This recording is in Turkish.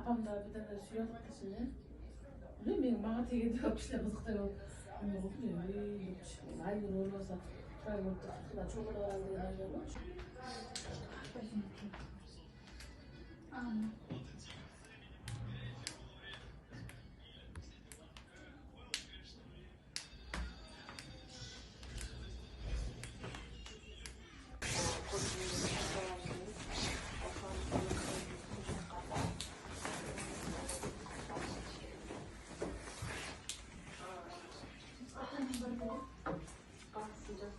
Kafamda bir tane şey yok da şimdi. Biliyor musun? Bana tek ediyor işte kızıkta yok. Ben de okuyorum. Aynı olmasa. Ben burada çok önemli bir yer var. Sıcak.